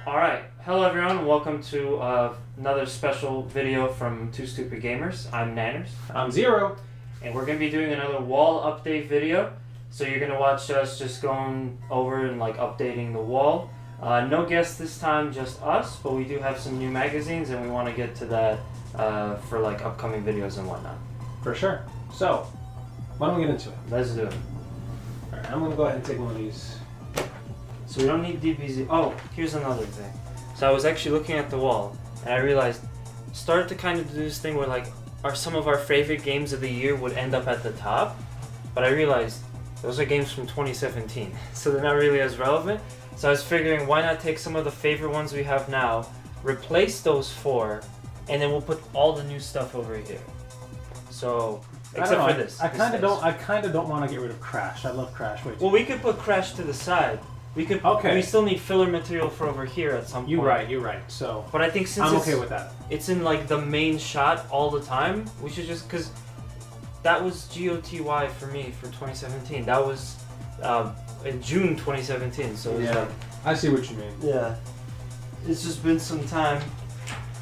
Alright, hello everyone, welcome to another special video from Two Stupid Gamers. I'm Nanners. I'm Zero. And we're going to be doing another wall update video. So you're going to watch us just going over and like updating the wall. No guests this time, just us, but we do have some new magazines and we want to get to that for like upcoming videos and whatnot. For sure. So, why don't we get into it? Let's do it. Alright, I'm going to go ahead and take one of these. So we don't need DBZ. Oh, here's another thing. So I was actually looking at the wall and I realized, started to kind of do this thing where like some of our favorite games of the year would end up at the top, but I realized those are games from 2017, so they're not really as relevant. So I was figuring, why not take some of the favorite ones we have now, replace those four, and then we'll put all the new stuff over here. So except for this. I kind of don't want to get rid of Crash. I love Crash way too. Well, we could put Crash to the side. We could. Okay. We still need filler material for over here at some point. You're right. So, but I think since I'm okay with that. It's in like the main shot all the time. We should just, because that was GOTY for me for 2017. That was in June 2017. So it was like, I see what you mean. Yeah, it's just been some time.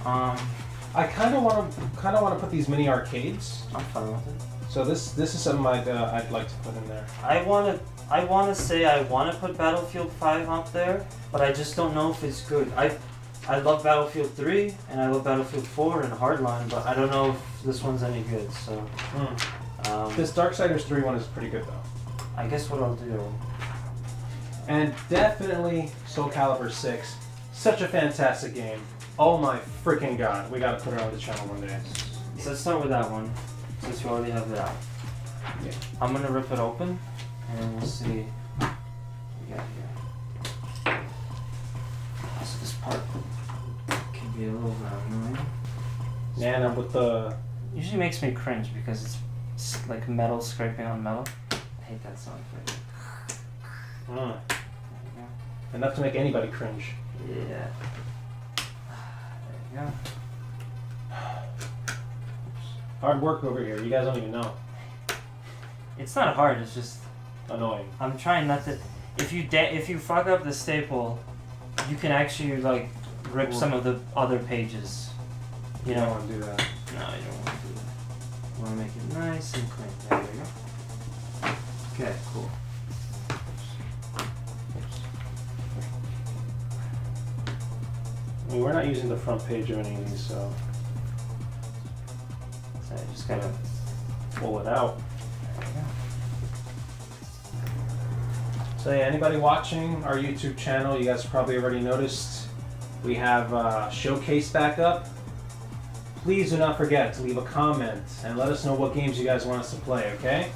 I kind of want to put these mini arcades. I'm fine with it. So this is something I'd like to put in there. I want to say I want to put Battlefield 5 up there, but I just don't know if it's good. I love Battlefield 3 and I love Battlefield 4 and Hardline, but I don't know if this one's any good. So this Darksiders 3 one is pretty good though. I guess what I'll do. And definitely Soul Calibur 6, such a fantastic game. Oh my freaking god, we gotta put it on the channel one day. So let's start with that one, since you already have it out. Yeah. I'm gonna rip it open, and we'll see what we got here. So this part can be a little bit annoying. Nana with the... Usually makes me cringe because it's like metal scraping on metal. I hate that sound for you. Enough to make anybody cringe. Yeah. There you go. Hard work over here. You guys don't even know. It's not hard. It's just annoying. I'm trying not to. If you fuck up the staple, you can actually like rip some of the other pages. You don't want to do that. No, you don't want to do that. You want to make it nice and clean. There we go. Okay, cool. I mean, we're not using the front page of any of these, so I just gotta pull it out. There you go. So yeah, anybody watching our YouTube channel, you guys probably already noticed we have Showcase back up. Please do not forget to leave a comment and let us know what games you guys want us to play, okay?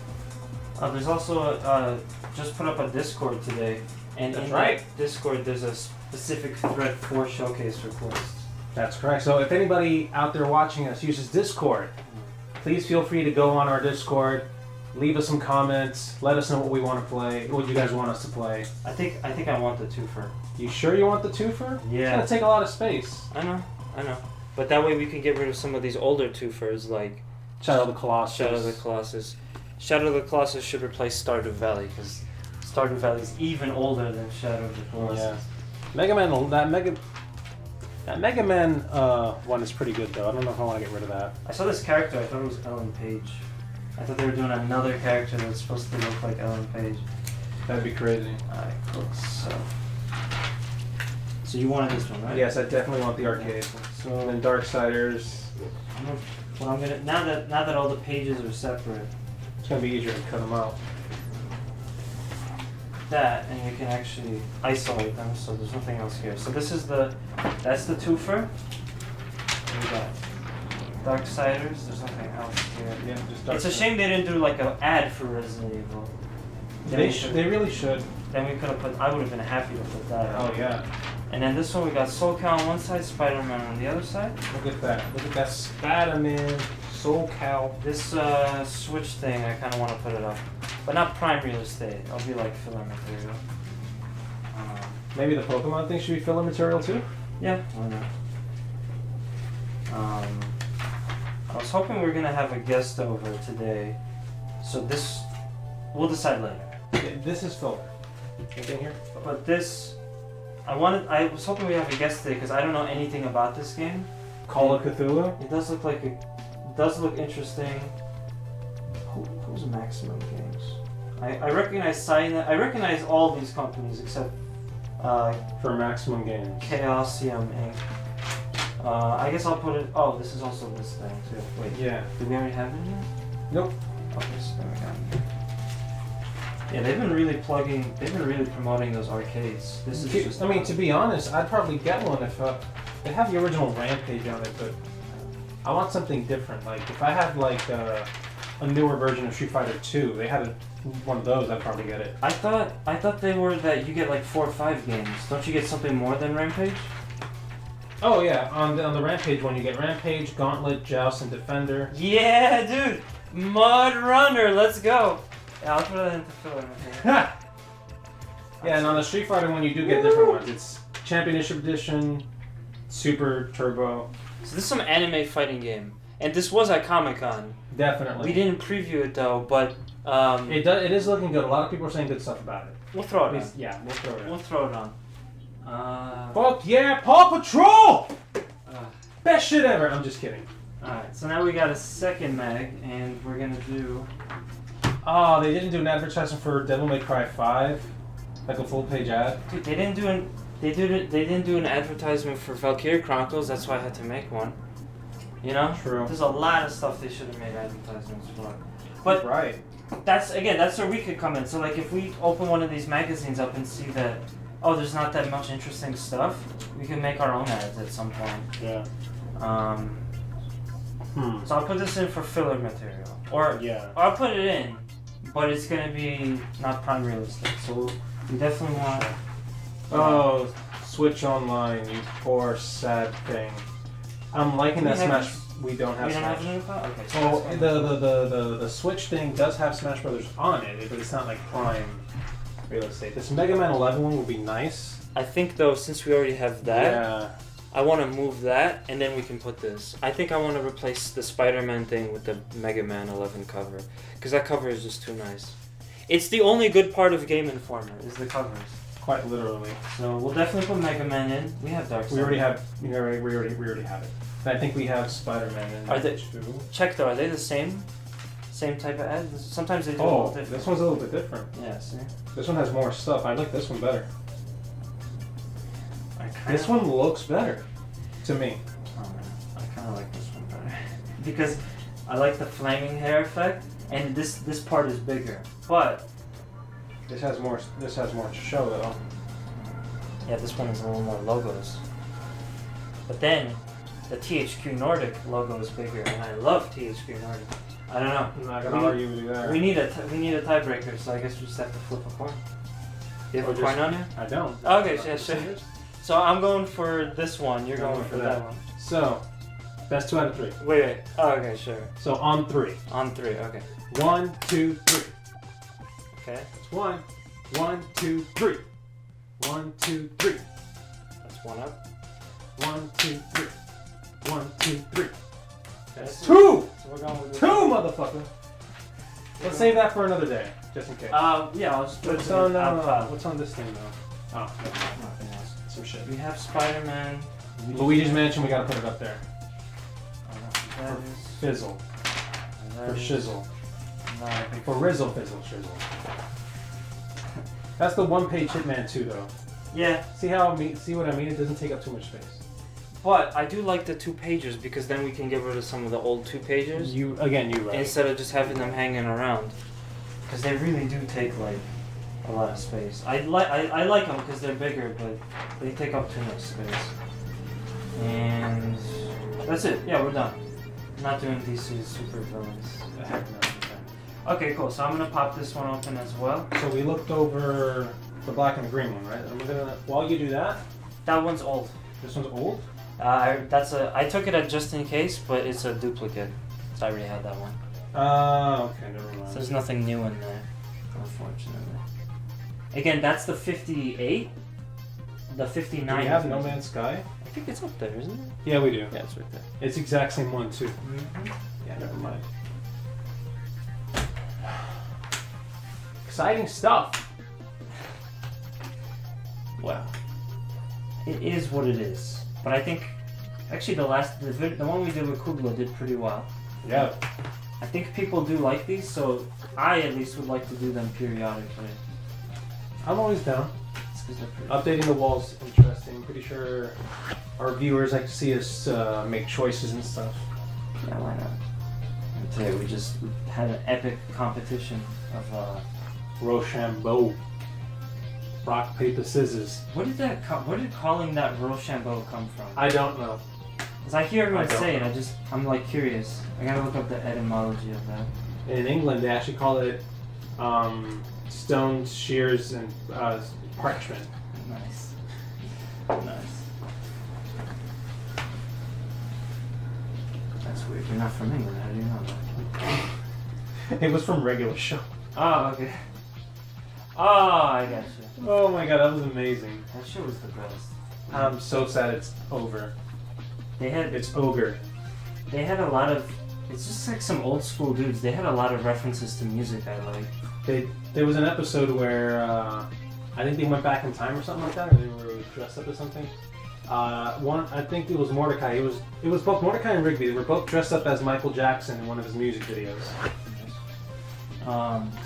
There's also just put up a Discord today, and That's in right. that Discord there's a specific thread for Showcase requests. That's correct. So if anybody out there watching us uses Discord, please feel free to go on our Discord, leave us some comments, let us know what we want to play, what you guys want us to play. I think I want the twofer. You sure you want the twofer? Yeah. It's gonna take a lot of space. I know. But that way we can get rid of some of these older twofers like Shadow of the Colossus. Shadow of the Colossus should replace Stardew Valley because Stardew Valley is even older than Shadow of the Colossus. Yeah. Mega Man, that Mega Man one is pretty good though. I don't know if I want to get rid of that. I saw this character. I thought it was Ellen Page. I thought they were doing another character that's supposed to look like Ellen Page. That'd be crazy. Alright, cool. So you wanted this one, right? Yes, I definitely want the arcade. So And then Darksiders. now that all the pages are separate, It's gonna be easier to cut them out. that, and you can actually isolate them, so there's nothing else here. So that's the twofer. We got Darksiders. There's nothing else here. Yeah, just It's a shame they didn't do like an ad for Resident Evil. They really should. Then we could have put. I would have been happy to put that. Oh yeah. And then this one we got Soul Cal on one side, Spider-Man on the other side. Look at that. Look at that Spider-Man, Soul Cal. This Switch thing, I kind of want to put it up, but not prime real estate. I'll be like filler material. Maybe the Pokemon thing should be filler material too? Yeah, why not? I was hoping we were gonna have a guest over today, so this we'll decide later. Yeah, this is filler. Anything here? But this, I was hoping we have a guest today because I don't know anything about this game. Call of Cthulhu? It does look like it does look interesting. Who's Maximum Games? I recognize I recognize all these companies except For Maximum Games. Chaosium Inc. I guess I'll put it. Oh, this is also this thing too. Wait. Yeah. Did we already have it here? Nope. Okay, so there we go. Yeah, they've been really promoting those arcades. This is just. I mean, to be honest, I'd probably get one if they have the original Rampage on it, but I want something different. Like if I had like a newer version of Street Fighter 2, they had one of those, I'd probably get it. I thought they were that you get like 4 or 5 games. Don't you get something more than Rampage? Oh yeah, on the Rampage one you get Rampage, Gauntlet, Joust, and Defender. Yeah, dude, Mud Runner, let's go. Yeah, I'll put that into filler. Yeah, and on the Street Fighter one you do get different ones. It's Championship Edition, Super Turbo. So this is some anime fighting game, and this was at Comic-Con. Definitely. We didn't preview it though, but it is looking good. A lot of people are saying good stuff about it. we'll throw it on. Yeah, we'll throw it in. We'll throw it on. Fuck yeah, Paw Patrol! Best shit ever. I'm just kidding. Alright, so now we got a second mag, and we're gonna do. Oh, they didn't do an advertisement for Devil May Cry 5, like a full page ad. Dude, they didn't do an advertisement for Valkyrie Chronicles. That's why I had to make one. You know? True. There's a lot of stuff they should have made advertisements for. But right. that's where we could come in. So like if we open one of these magazines up and see that there's not that much interesting stuff, we can make our own ads at some point. Yeah. So I'll put this in for filler material. Or I'll put it in, but it's gonna be not prime real estate. So we definitely want Oh, Switch Online, you poor sad thing. I'm liking that Smash. We don't have Smash. Okay. So the Switch thing does have Smash Brothers on it, but it's not like prime real estate. This Mega Man 11 one would be nice. I think though, since we already have that, yeah. I want to move that, and then we can put this. I think I want to replace the Spider-Man thing with the Mega Man 11 cover, because that cover is just too nice. It's the only good part of Game Informer is the covers. Quite literally. So we'll definitely put Mega Man in. We have Dark. We already have. We already have it. And I think we have Spider-Man in. Are they? Too. Check though. Are they the same? Same type of ad? Sometimes they do a little different. This one's a little bit different. Yeah. See. This one has more stuff. I like this one better. This one looks better, to me. Oh man, I kind of like this one better because I like the flaming hair effect, and this part is bigger. But this has more. This has more to show though. Yeah, this one has a little more logos. But then the THQ Nordic logo is bigger, and I love THQ Nordic. I don't know. I'm not gonna argue with you there. We need a tiebreaker, so I guess we just have to flip a coin. Do you have a coin on you? I don't. Okay, yeah, sure. So I'm going for this one. You're going for that one. So, best 2 out of 3. Wait. Oh, okay, sure. So on 3. On 3. Okay. 1, 2, 3. Okay. That's 1. 1, 2, 3. 1, 2, 3. That's 1 up. 1, 2, 3. 1, 2, 3. That's 2. So we're going with 2, motherfucker. Let's save that for another day, just in case. Yeah, I'll just put What's it on? out. What's on this thing though? Oh, Nothing else. some shit. We have Spider-Man. Luigi's Mansion. We gotta put it up there. That For is. fizzle. That For is shizzle. not a big For rizzle, fizzle, shizzle. That's the one-page Hitman 2, though. Yeah. See what I mean? It doesn't take up too much space. But I do like the 2 pages because then we can get rid of some of the old 2 pages. You right. Instead of just having them hanging around. Because they really do take like a lot of space. I like them because they're bigger, but they take up too much space. And that's it. Yeah, we're done. Not doing DC's super villains. Okay, cool. So I'm gonna pop this one open as well. So we looked over the black and the green one, right? And while you do that, that one's old. This one's old. I took it at just in case, but it's a duplicate. So I already had that one. Okay, never mind. So there's nothing new in there, unfortunately. Again, that's the 58. The 59. Do we have No Man's Sky? I think it's up there, isn't it? Yeah, we do. Yeah, it's right there. It's the exact same one too. Mm-hmm. Yeah, never mind. Exciting stuff. Wow. it is what it is. But I think, actually, the one we did with Kugla did pretty well. Yeah. I think people do like these, so I at least would like to do them periodically. I'm always down. It's 'cause they're pretty Updating the walls interesting. Pretty sure our viewers like to see us make choices and stuff. Yeah, why not? And today we just had an epic competition of Rochambeau. Rock, paper, scissors. where did calling that Rochambeau come from? I don't know. Because I hear everyone I don't say it, know. I'm like curious. I gotta look up the etymology of that. In England, they actually call it stones, shears, and parchment. Nice. Nice. That's weird. You're not from England. How do you know that? It was from regular show. Oh, okay. Oh, I got you. Oh my god, that was amazing. That show was the best. I'm so sad it's over. It's ogre. They had a lot of. It's just like some old school dudes. They had a lot of references to music I like. There was an episode where I think they went back in time or something like that, or they were dressed up as something. I think it was Mordecai. It was both Mordecai and Rigby. They were both dressed up as Michael Jackson in one of his music videos.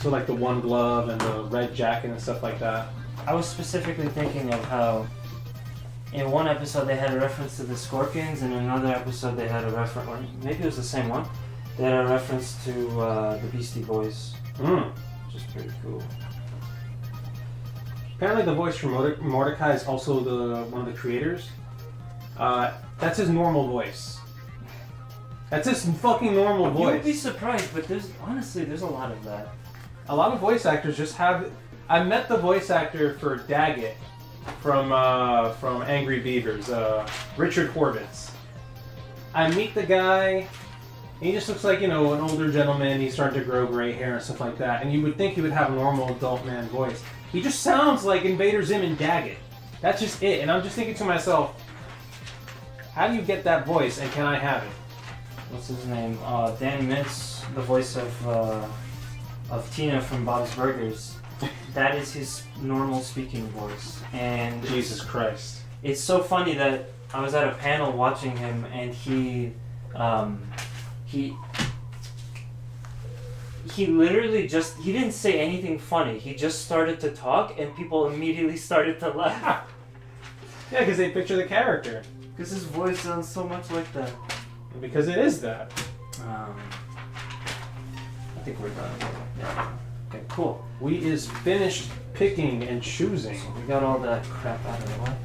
So like the one glove and the red jacket and stuff like that. I was specifically thinking of how in one episode they had a reference to the Scorpions, and in another episode they had a reference, or maybe it was the same one, they had a reference to the Beastie Boys, which is pretty cool. Apparently the voice from Mordecai is also one of the creators. That's his normal voice. That's his fucking normal voice. You would be surprised, but there's a lot of that. A lot of voice actors just have... I met the voice actor for Daggett from Angry Beavers, Richard Horvitz. I meet the guy, he just looks like, an older gentleman, he's starting to grow gray hair and stuff like that, and you would think he would have a normal adult man voice. He just sounds like Invader Zim and Daggett. That's just it, and I'm just thinking to myself, how do you get that voice, and can I have it? What's his name? Dan Mintz, the voice of Tina from Bob's Burgers. That is his normal speaking voice, and Jesus Christ! It's so funny that I was at a panel watching him, and he literally he didn't say anything funny. He just started to talk, and people immediately started to laugh. Yeah, because they picture the character. Because his voice sounds so much like that. Because it is that. I think we're done. Yeah. Okay, cool. We is finished picking and choosing. So we got all that crap out of the way. I'm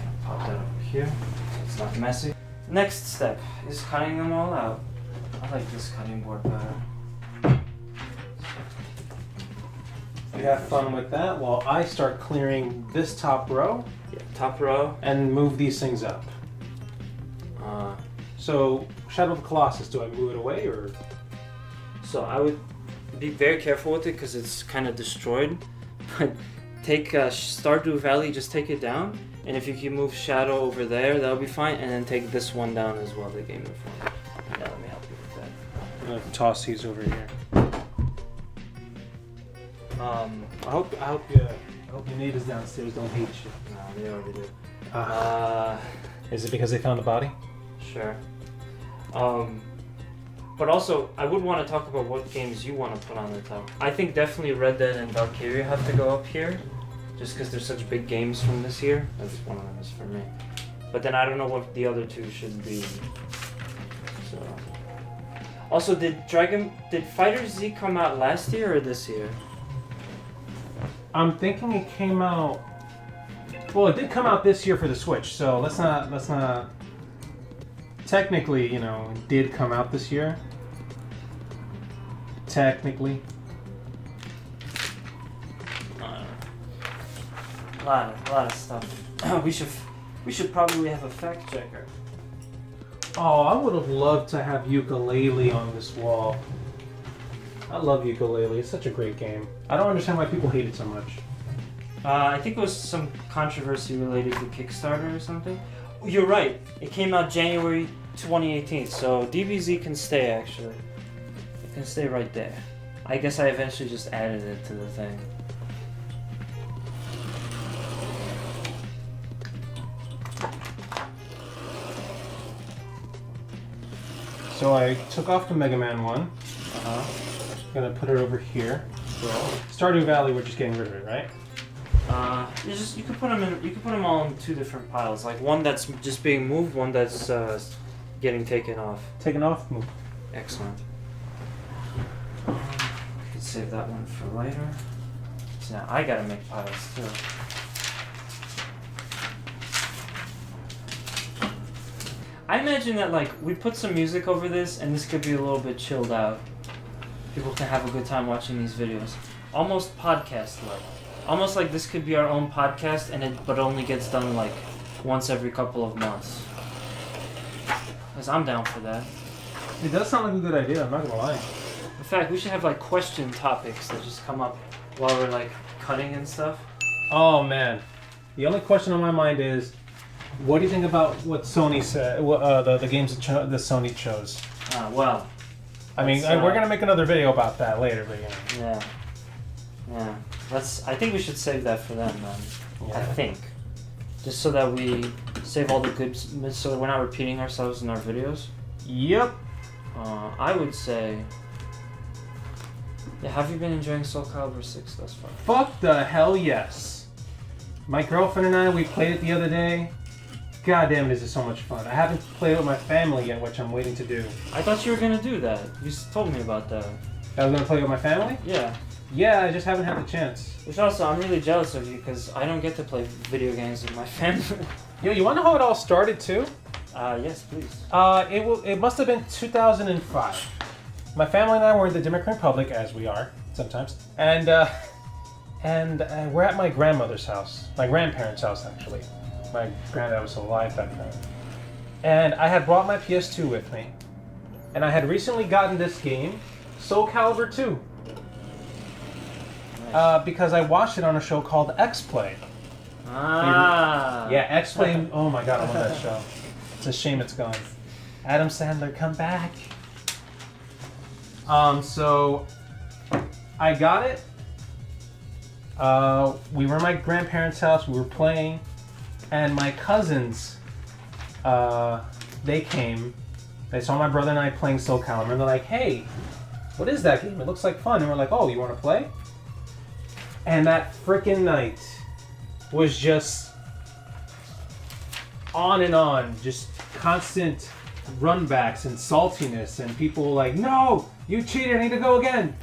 gonna pop that over here so it's not messy. Next step is cutting them all out. I like this cutting board better. We have fun with that while I start clearing this top row. Yeah, top row. And move these things up. So, Shadow of the Colossus, do I move it away or? So I would be very careful with it because it's kind of destroyed. But take Stardew Valley, just take it down. And if you can move Shadow over there, that'll be fine. And then take this one down as well, the Game Informer. Yeah, let me help you with that. I'm going to toss these over here. I hope your neighbors downstairs don't hate you. No, they already do. Is it because they found the body? Sure. But also, I would want to talk about what games you want to put on the top. I think definitely Red Dead and Valkyria have to go up here, just because they're such big games from this year. That's one of them is for me. But then I don't know what the other two should be. So. Also, did Fighter Z come out last year or this year? I'm thinking it came out. Well, it did come out this year for the Switch, so let's not. Technically, it did come out this year. Technically. A lot of stuff. We should probably have a fact checker. Oh, I would have loved to have Yooka-Laylee on this wall. I love Yooka-Laylee. It's such a great game. I don't understand why people hate it so much. I think it was some controversy related to Kickstarter or something. You're right. It came out January 2018, so DBZ can stay, actually. It can stay right there. I guess I eventually just added it to the thing. So I took off the Mega Man one. Uh-huh. Gonna put it over here. Cool. Stardew Valley, we're just getting rid of it, right? You could put them in. You could put them all in two different piles. Like one that's just being moved, one that's getting taken off. Taken off? Move. Excellent. We could save that one for later. So now I gotta make piles too. I imagine that like we put some music over this, and this could be a little bit chilled out. People can have a good time watching these videos, almost podcast-like. Almost like this could be our own podcast, but only gets done like once every couple of months. Cause I'm down for that. It does sound like a good idea. I'm not gonna lie. In fact, we should have like question topics that just come up while we're like cutting and stuff. Oh man, the only question on my mind is, what do you think about what Sony said? The games that Sony chose. Well. I mean, we're gonna make another video about that later, but yeah. Yeah. I think we should save that for them, man. Yeah. I think. Just so that we save all the good, so that we're not repeating ourselves in our videos. Yep. I would say. Yeah, have you been enjoying Soul Calibur 6 thus far? Fuck the hell yes. My girlfriend and I, we played it the other day. God damn, is it so much fun. I haven't played it with my family yet, which I'm waiting to do. I thought you were gonna do that. You told me about that. I was gonna play with my family? Yeah. Yeah, I just haven't had the chance. Which also, I'm really jealous of you because I don't get to play video games with my family. Yo, you wanna know how it all started too? Yes, please. It must have been 2005. My family and I were in the Dominican Republic, as we are sometimes, and we're at my grandmother's house, my grandparents' house actually. My granddad was still alive back then, and I had brought my PS2 with me, and I had recently gotten this game, Soul Calibur 2, Nice. Because I watched it on a show called X-Play. Ah. Yeah, X-Play. Oh my god, I love that show. It's a shame it's gone. Adam Sandler, come back. So I got it. We were at my grandparents' house. We were playing, and my cousins, they came. They saw my brother and I playing Soul Calibur, and they're like, "Hey, what is that game? It looks like fun." And we're like, "Oh, you want to play?" And that freaking night was just on and on, just constant runbacks and saltiness, and people like, "No, you cheated, I need to go again."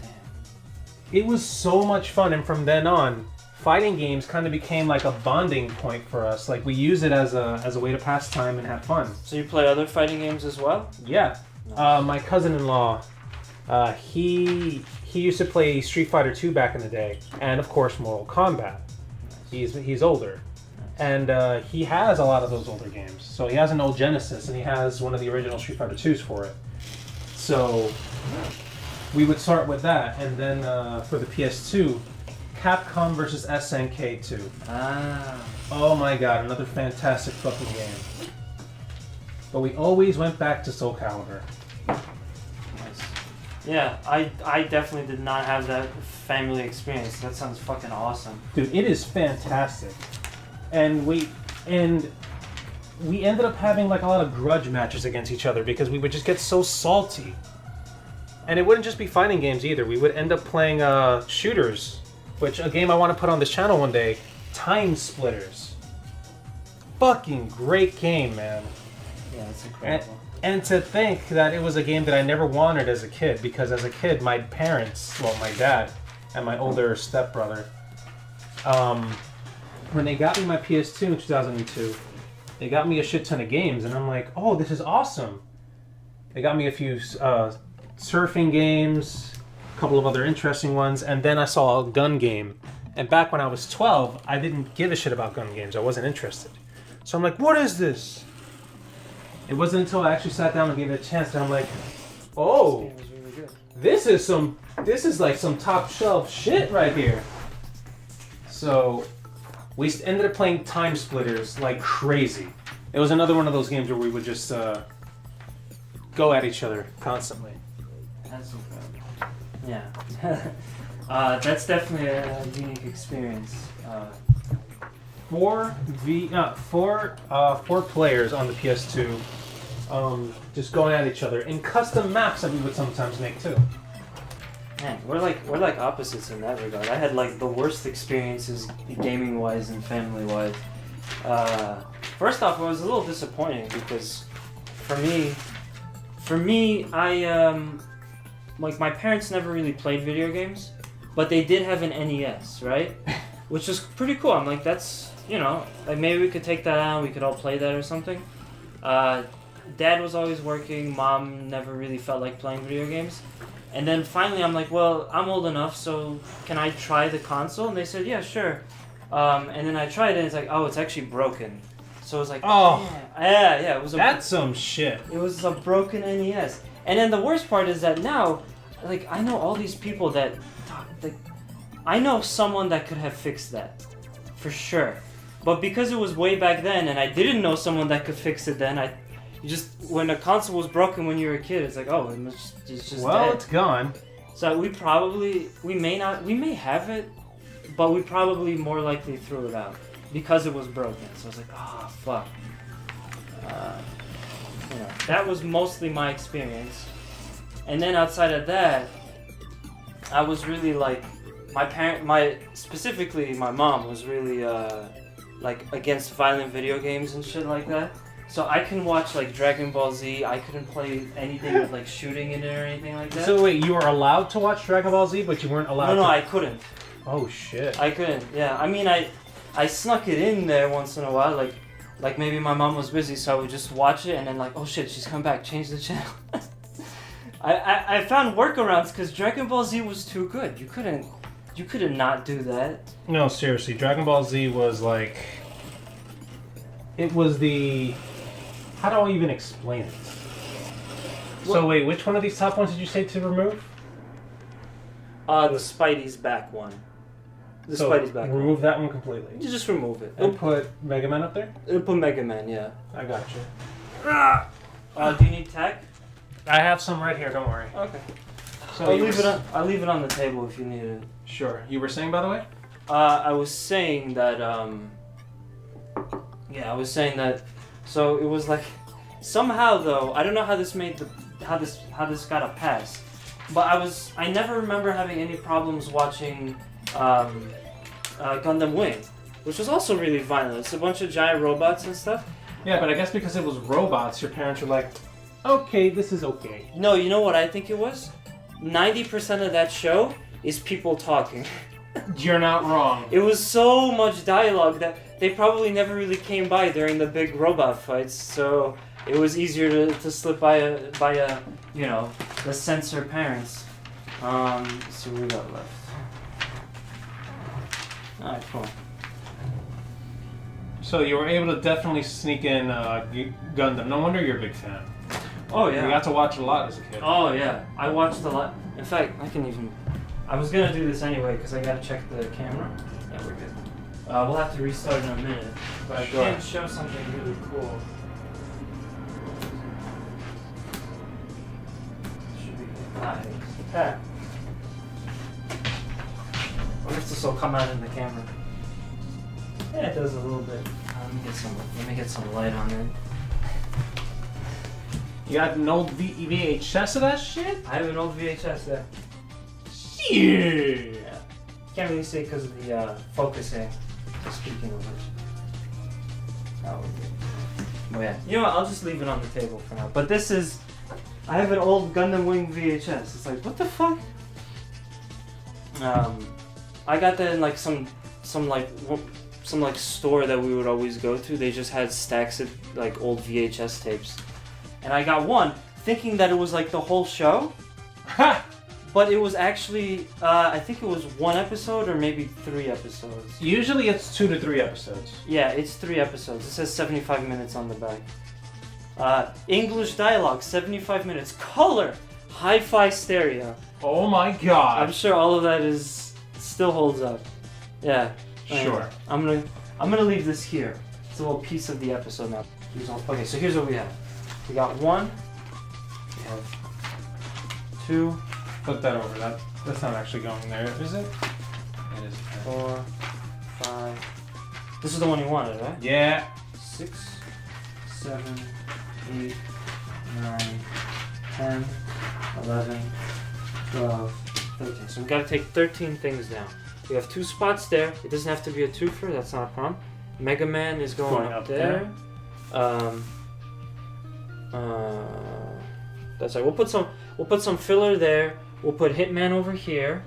It was so much fun, and from then on, fighting games kind of became like a bonding point for us. Like we use it as a way to pass time and have fun. So you play other fighting games as well? Yeah. Nice. My cousin-in-law, he used to play Street Fighter 2 back in the day, and of course Mortal Kombat. Nice. He's older. Nice. And he has a lot of those older games. So he has an old Genesis, and he has one of the original Street Fighter 2s for it. So we would start with that, and then for the PS2, Capcom vs. SNK 2. Ah. Oh my god, another fantastic fucking game. But we always went back to Soul Calibur. Nice. Yeah, I definitely did not have that family experience. That sounds fucking awesome. Dude, it is fantastic. And we ended up having like a lot of grudge matches against each other because we would just get so salty. And it wouldn't just be fighting games either. We would end up playing shooters, which a game I want to put on this channel one day, Time Splitters. Fucking great game, man. Yeah, it's incredible. And to think that it was a game that I never wanted as a kid, because as a kid, my parents, well, my dad and my older stepbrother, when they got me my PS2 in 2002, they got me a shit ton of games, and I'm like, oh, this is awesome. They got me a few surfing games, a couple of other interesting ones, and then I saw a gun game. And back when I was 12, I didn't give a shit about gun games. I wasn't interested. So I'm like, what is this? It wasn't until I actually sat down and gave it a chance that I'm like, oh, This game was really good. this is like some top shelf shit right here. So we ended up playing Time Splitters like crazy. It was another one of those games where we would just go at each other constantly. That's incredible. Yeah. That's definitely a unique experience. Four players on the PS2. just going at each other in custom maps that we would sometimes make too. Man, we're like opposites in that regard. I had like the worst experiences gaming wise and family wise. First off, it was a little disappointing because for me, I like my parents never really played video games, but they did have an NES, right? Which is pretty cool. I'm like, that's, you know, like maybe we could take that out and we could all play that or something. Dad was always working. Mom never really felt like playing video games. And then finally I'm like, well, I'm old enough, so can I try the console? And they said, yeah, sure. And then I tried it and it's like, oh, it's actually broken. So it was like, oh, yeah, it was that's some shit. It was a broken NES. And then the worst part is that now, like, I know all these people that I know someone that could have fixed that, for sure. But because it was way back then, and I didn't know someone that could fix it then, when a console was broken when you were a kid, it's like, oh, it's just well, dead. it's gone. So we may have it, but we probably more likely threw it out because it was broken. So I was like, oh, fuck. You know, that was mostly my experience. And then outside of that, I was really like, specifically my mom was really like against violent video games and shit like that. So I can watch like Dragon Ball Z. I couldn't play anything with like shooting in it or anything like that. So wait, you were allowed to watch Dragon Ball Z, but you weren't allowed to... No, I couldn't. Oh shit. I couldn't, yeah. I mean, I snuck it in there once in a while, like maybe my mom was busy, so I would just watch it and then like, oh shit, she's come back, change the channel. I found workarounds because Dragon Ball Z was too good. You couldn't not do that. No, seriously, Dragon Ball Z was like... It was the... How do I even explain it? So wait, which one of these top ones did you say to remove? The Spidey's back one. Spidey's back one. Remove that one completely. You just remove it. And put Mega Man up there? It'll put Mega Man, yeah. I got you. Do you need tech? I have some right here, don't worry. Okay. So I'll leave it on the table if you need it. Sure. You were saying, by the way? I was saying that, so it was like, somehow though, I don't know how this got a pass, but I never remember having any problems watching, Gundam Wing, which was also really violent. It's a bunch of giant robots and stuff. Yeah, but I guess because it was robots, your parents were like, okay, this is okay. No, you know what I think it was? 90% of that show is people talking. You're not wrong. It was so much dialogue that they probably never really came by during the big robot fights, so it was easier to slip by a you know, the censor parents. Let's see what we got left. Alright, cool. So you were able to definitely sneak in Gundam. No wonder you're a big fan. Oh yeah. You got to watch it a lot as a kid. Oh yeah, I watched a lot. In fact, I was gonna do this anyway because I gotta check the camera. Yeah, we're good. We'll have to restart in a minute, but I can show something really cool. Should be nice. Okay. I wonder if this will come out in the camera. Yeah, it does a little bit. Let me get some light on it. You got an old VHS of that shit? I have an old VHS there. Yeah. Can't really see it because of the focusing. Speaking of which. Oh, yeah. You know what? I'll just leave it on the table for now. But this is... I have an old Gundam Wing VHS. It's like, what the fuck? I got that in like some store that we would always go to. They just had stacks of like old VHS tapes. And I got one thinking that it was like the whole show. But it was actually, I think it was 1 episode or maybe 3 episodes. Usually it's 2 to 3 episodes. Yeah, it's 3 episodes. It says 75 minutes on the back. English dialogue, 75 minutes. Color, hi-fi stereo. Oh my god. I'm sure all of that still holds up. Yeah. Sure. I'm gonna leave this here. It's a little piece of the episode now. Okay, so here's what we have. We got 1. We have 2. Flip that over. That's not actually going there, is it? It is. 4, 5. This is the one you wanted, right? Yeah. 6, 7, 8, 9, 10, 11, 12, 13. So we've got to take 13 things down. We have 2 spots there. It doesn't have to be a twofer, that's not a problem. Mega Man is going up there. That's right. We'll put some filler there. We'll put Hitman over here.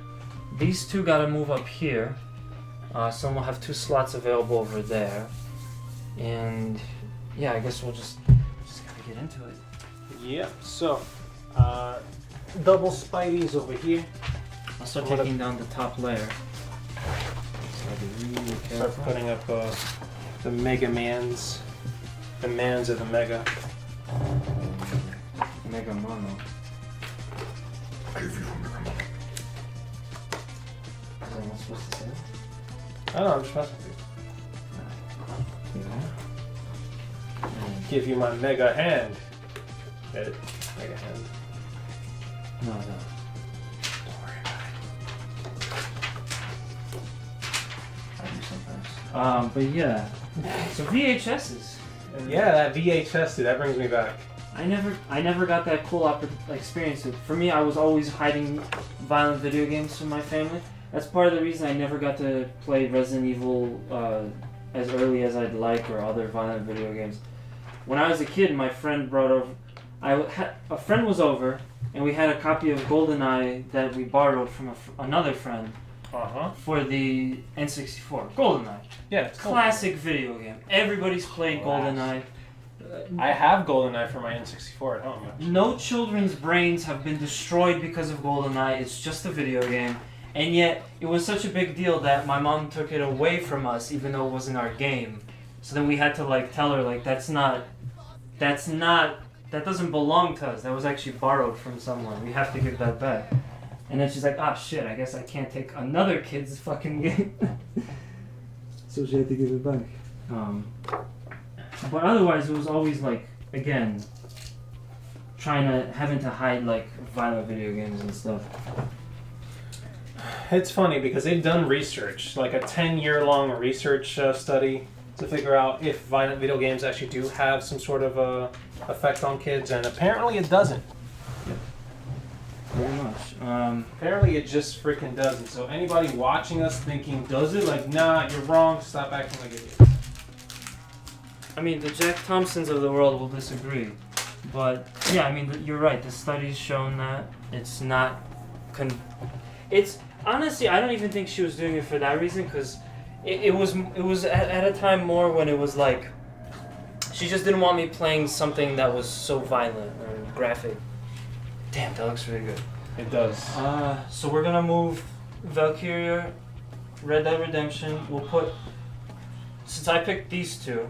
These 2 gotta move up here. So we'll have 2 slots available over there. And yeah, I guess we'll just gotta get into it. Yep. So, double Spideys over here. I'll start taking down the top layer. So I'll be really careful. Start putting up the Mega Mans. The Mans of the Mega. Mega Mono. I give you a Mega Mono. Is that not supposed to say? I don't know, I'm just messing with you. Give you my Mega Hand. Get it? Mega Hand. No. Don't worry about it. I do sometimes. But yeah. So VHSs. Yeah, that VHS, dude, that brings me back. I never got that cool experience. For me, I was always hiding violent video games from my family. That's part of the reason I never got to play Resident Evil as early as I'd like, or other violent video games. When I was a kid, my friend brought over. A friend was over, and we had a copy of GoldenEye that we borrowed from another friend for the N64. GoldenEye. Yeah, it's cool. Classic video game. Everybody's played GoldenEye. I have GoldenEye for my N64 at home. No children's brains have been destroyed because of GoldenEye. It's just a video game. And yet, it was such a big deal that my mom took it away from us, even though it wasn't our game. So then we had to tell her that doesn't belong to us. That was actually borrowed from someone. We have to give that back. And then she's like, ah, shit, I guess I can't take another kid's fucking game. So she had to give it back. But otherwise, it was always again, having to hide violent video games and stuff. It's funny because they've done research, like a 10-year-long research study to figure out if violent video games actually do have some sort of effect on kids, and apparently it doesn't. Pretty much. Apparently it just freaking doesn't. So anybody watching us thinking, does it? Nah, you're wrong. Stop acting like idiots. I mean, the Jack Thompsons of the world will disagree. But, yeah, I mean, you're right. The study's shown that it's not... Honestly, I don't even think she was doing it for that reason, because it was at a time more when it was she just didn't want me playing something that was so violent or graphic. Damn, that looks really good. It does. So we're gonna move Valkyria, Red Dead Redemption. We'll put... Since I picked these 2,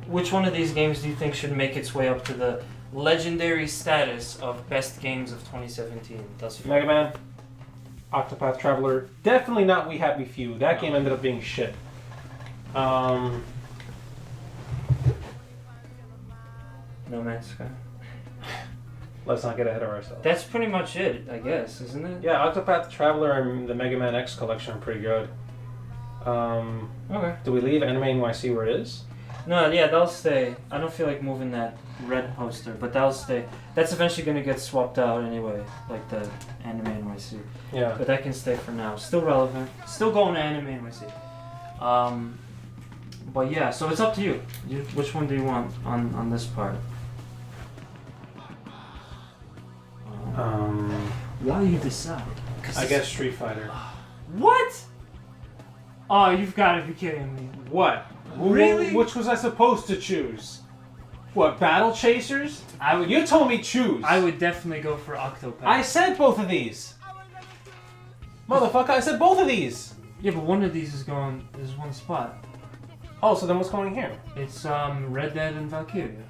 which one of these games do you think should make its way up to the legendary status of best games of 2017 thus far? Mega Man, Octopath Traveler, definitely not We Happy Few. That game ended up being shit. No Man's Sky. Let's not get ahead of ourselves. That's pretty much it, I guess, isn't it? Yeah, Octopath Traveler and the Mega Man X collection are pretty good. Okay. Do we leave Anime NYC where it is? No, yeah, they'll stay. I don't feel like moving that red poster, but they'll stay. That's eventually going to get swapped out anyway, like the Anime NYC. Yeah. But that can stay for now. Still relevant. Still going to Anime NYC. But yeah, so it's up to you. Which one do you want on this part? While you decide. I guess Street Fighter. What? Oh, you've got to be kidding me. What? Really? Which was I supposed to choose? What, Battle Chasers? You told me choose. I would definitely go for Octopath. I said both of these. Motherfucker, I said both of these. Yeah, but one of these is going. There's one spot. Oh, so then what's going here? It's Red Dead and Valkyria.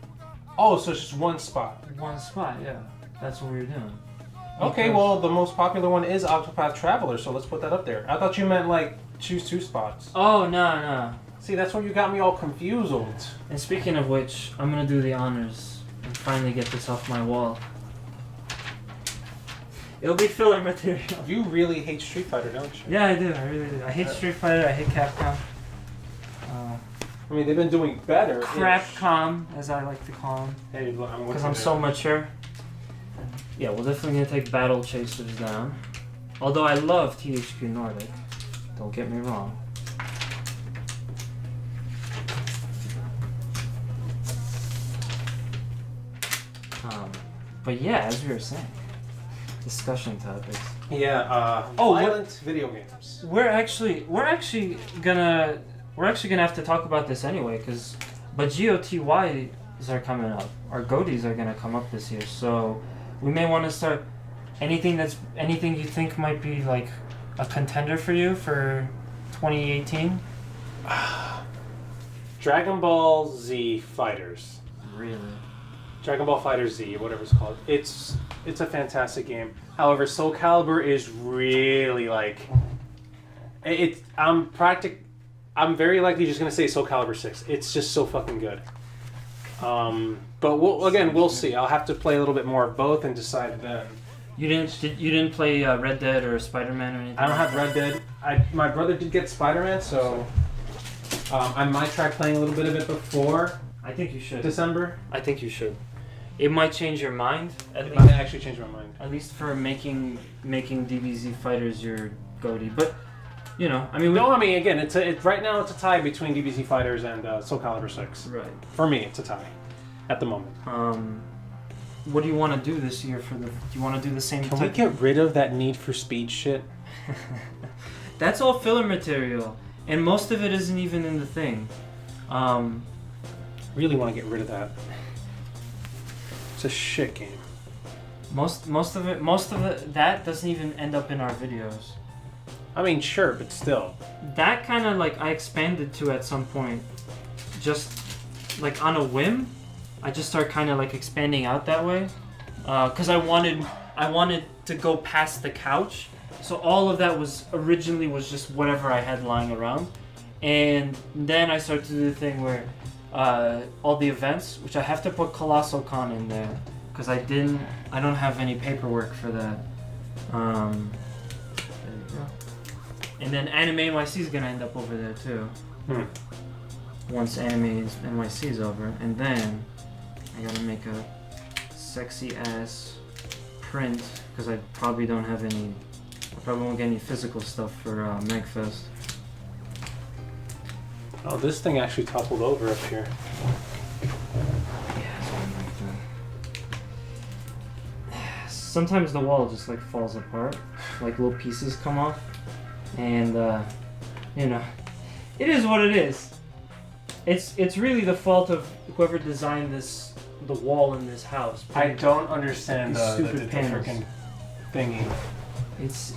Oh, so it's just one spot. One spot, yeah. That's what we were doing. Okay, well, the most popular one is Octopath Traveler, so let's put that up there. I thought you meant choose 2 spots. Oh, no. See, that's where you got me all confused. And speaking of which, I'm gonna do the honors and finally get this off my wall. It'll be filler material. You really hate Street Fighter, don't you? Yeah, I do. I really do. I hate Street Fighter. I hate Capcom. I mean, they've been doing better. Crapcom, as I like to call them, Hey, look, because I'm so mature. Yeah, we're definitely gonna take Battle Chasers down. Although I love THQ Nordic, don't get me wrong. But yeah, as we were saying, discussion topics. Yeah. Oh, violent video games. We're actually gonna have to talk about this anyway, but GOTYs are coming up. Our GOTYs are gonna come up this year, so we may want to start anything you think might be like a contender for you for 2018. Dragon Ball Z Fighters. Really? Dragon Ball Fighter Z, whatever it's called. It's a fantastic game. However, Soul Calibur is really like I'm very likely just gonna say Soul Calibur 6. It's just so fucking good. But we'll see. I'll have to play a little bit more of both and decide then. You didn't play Red Dead or Spider-Man or anything? I don't have Red Dead. My brother did get Spider-Man, so I might try playing a little bit of it before I think you should. December. I think you should. It might change your mind. It might actually change my mind. At least for making DBZ Fighters your goatee. But you know, I mean, again, it's right now it's a tie between DBZ Fighters and Soul Calibur 6. Right. For me, it's a tie at the moment. What do you want to do this year do you want to do the same Can we get rid of that Need for Speed shit? That's all filler material, and most of it isn't even in the thing. Really want to get rid of that. It's a shit game. Most of it that doesn't even end up in our videos. I mean, sure, but still. That kind of like I expanded to at some point, just like on a whim. I just start kind of like expanding out that way, because I wanted to go past the couch. So all of that was originally just whatever I had lying around, and then I started to do the thing where all the events, which I have to put Colossal Con in there, because I don't have any paperwork for that. There you go. And then Anime NYC is gonna end up over there too. Once Anime NYC is over, and then I gotta make a sexy ass print, because I probably don't have any. I probably won't get any physical stuff for MegFest. Oh, this thing actually toppled over up here. Yeah, something like that. Sometimes the wall just like falls apart, like little pieces come off, and you know, it is what it is. It's really the fault of whoever designed the wall in this house. I don't understand the freaking thingy.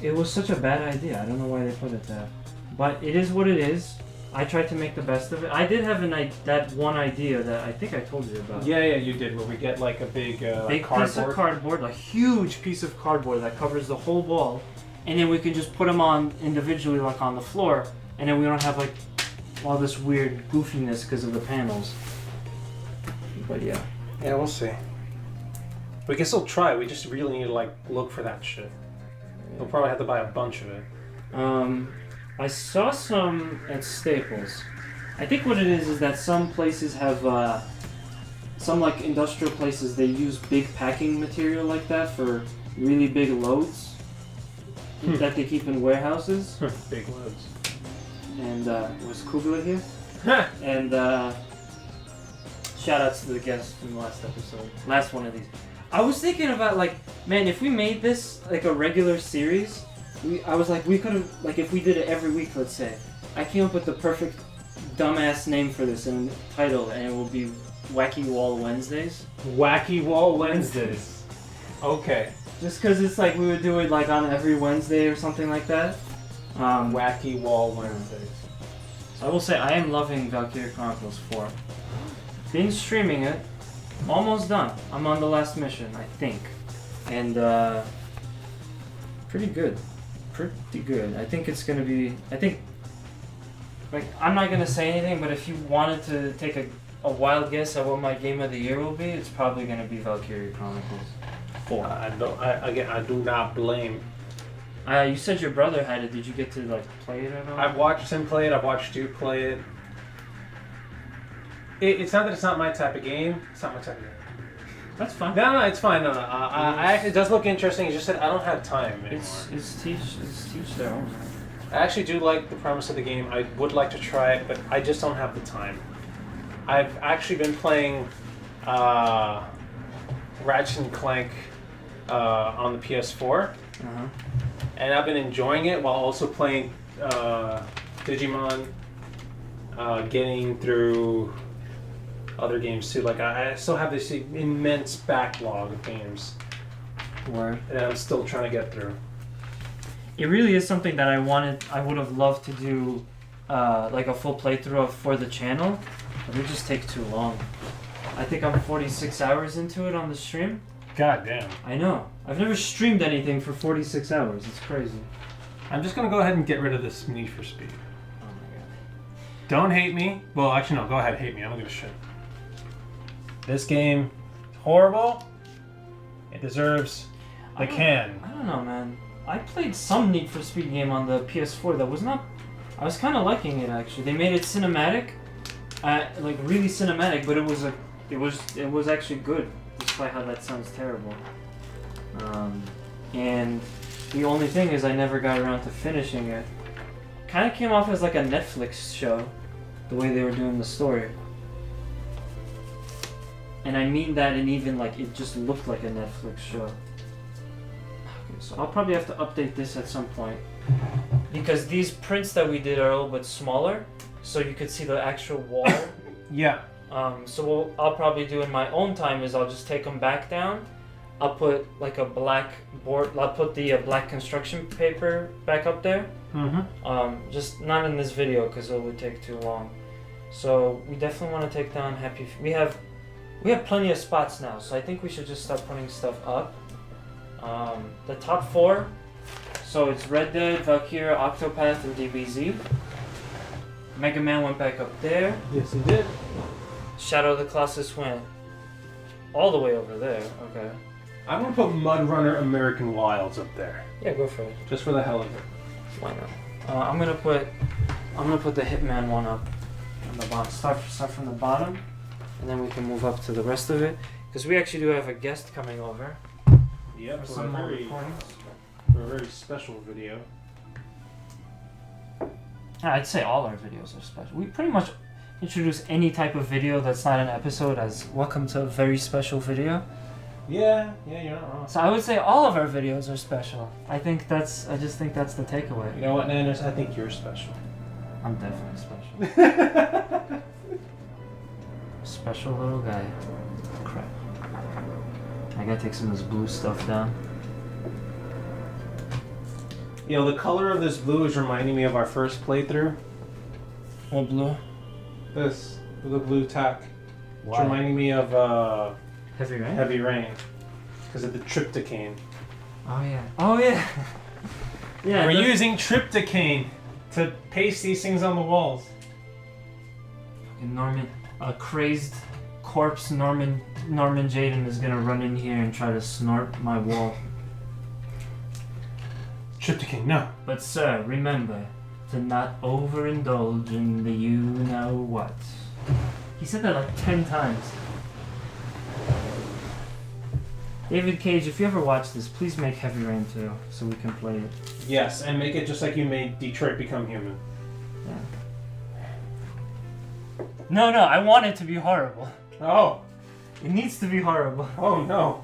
It was such a bad idea. I don't know why they put it there, but it is what it is. I tried to make the best of it. I did have that one idea that I think I told you about. Yeah, you did. Where we get like a big piece of cardboard, a huge piece of cardboard that covers the whole wall, and then we can just put them on individually, like on the floor, and then we don't have like all this weird goofiness because of the panels. But yeah. Yeah, we'll see. We can still try. We just really need to like look for that shit. We'll probably have to buy a bunch of it. I saw some at Staples. I think what it is that some places have, some like industrial places, they use big packing material like that for really big loads that they keep in warehouses. Big loads. And was Kugler here? And shout outs to the guests from the last episode. Last one of these. I was thinking about like, man, if we made this like a regular series, I was like, we could have, like, if we did it every week, let's say. I came up with the perfect dumbass name for this and title, and it will be Wacky Wall Wednesdays. Wacky Wall Wednesdays. Okay. Just because it's like we would do it like on every Wednesday or something like that. Wacky Wall Wednesdays. So I will say I am loving Valkyria Chronicles 4. Been streaming it. Almost done. I'm on the last mission, I think. And pretty good. Pretty good. I think it's gonna be. Like, I'm not gonna say anything, but if you wanted to take a wild guess at what my game of the year will be, it's probably gonna be Valkyria Chronicles 4. I do not blame. You said your brother had it. Did you get to like play it at all? I've watched him play it. I've watched you play it. It's not that it's not my type of game. It's not my type of game. That's fine. No, it's fine. No. It does look interesting. It's just that I don't have time anymore. It's teach their own. I actually do like the premise of the game. I would like to try it, but I just don't have the time. I've actually been playing Ratchet and Clank on the PS4, and I've been enjoying it while also playing Digimon, getting through other games too. Like I still have this immense backlog of games that I'm still trying to get through. It really is something that I would have loved to do, like a full playthrough of for the channel, but it just takes too long. I think I'm 46 hours into it on the stream. God damn. I know. I've never streamed anything for 46 hours. It's crazy. I'm just gonna go ahead and get rid of this Need for Speed. Oh my god. Don't hate me. Well, actually, no. Go ahead, hate me. I don't give a shit. This game is horrible. It deserves the can. I don't know, man. I played some Need for Speed game on the PS4 that was not... I was kind of liking it, actually. They made it cinematic. Like, really cinematic, but it was actually good, despite how that sounds terrible. And the only thing is I never got around to finishing it. Kind of came off as like a Netflix show, the way they were doing the story. And I mean that, and even like it just looked like a Netflix show. Okay, so I'll probably have to update this at some point, because these prints that we did are a little bit smaller, so you could see the actual wall. Yeah. So what I'll probably do in my own time is I'll just take them back down. I'll put like a black board. I'll put the black construction paper back up there. Just not in this video because it would take too long. So we definitely want to take down Happy. We have plenty of spots now, so I think we should just start putting stuff up. The top 4. So it's Red Dead, Valkyria, Octopath, and DBZ. Mega Man went back up there. Yes, he did. Shadow of the Colossus went all the way over there. Okay. I'm gonna put Mud Runner American Wilds up there, Yeah, go for it. just for the hell of it. Why not? I'm gonna put the Hitman one up on the bottom. Start from the bottom, and then we can move up to the rest of it. Because we actually do have a guest coming over. Yep, For some more recordings. for a very special video. I'd say all our videos are special. We pretty much introduce any type of video that's not an episode as welcome to a very special video. Yeah, you're not wrong. So I would say all of our videos are special. I just think that's the takeaway. You know what, Nanners? I think you're special. I'm definitely special. Special little guy. Crap. I gotta take some of this blue stuff down. You know, the color of this blue is reminding me of our first playthrough. What blue? This, the blue tack. Why? It's reminding me of Heavy Rain? Heavy Rain. Because of the trypticane. Oh yeah. Oh yeah. Yeah. We're using trypticane to paste these things on the walls. Norman, a crazed corpse Norman Jaden is gonna run in here and try to snort my wall. Trypticane, no. But sir, remember to not overindulge in the you-know-what. He said that like 10 times. David Cage, if you ever watch this, please make Heavy Rain 2 so we can play it. Yes, and make it just like you made Detroit Become Human. Yeah. No, I want it to be horrible. Oh. It needs to be horrible. Oh no.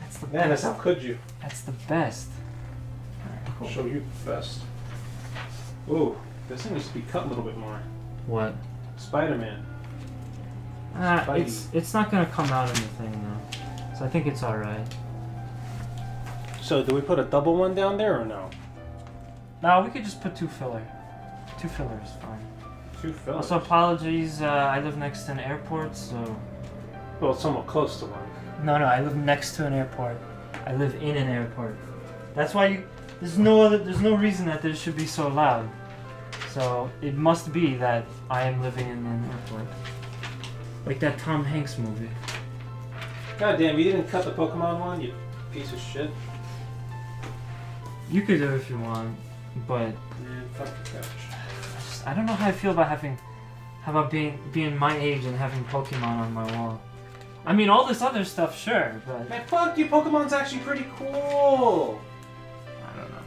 That's the Manus, best. how could you? That's the best. Alright, cool. I'll show you the best. Ooh, this thing needs to be cut a little bit more. What? Spider-Man. Spidey. It's not gonna come out in the thing now. So I think it's alright. So, do we put a double one down there or no? No, we could just put 2 filler. 2 filler is fine. 2 fillers. Also, apologies, I live next to an airport, so... Well, it's somewhat close to one. No, I live next to an airport. I live in an airport. That's why there's no reason that this should be so loud. So, it must be that I am living in an airport. Like that Tom Hanks movie. God damn, you didn't cut the Pokemon one, you piece of shit. You could do it if you want, but... Man, fuck the couch. I don't know how I feel about having How about being my age and having Pokemon on my wall? I mean, all this other stuff, sure, but Man, fuck you, Pokemon's actually pretty cool! I don't know.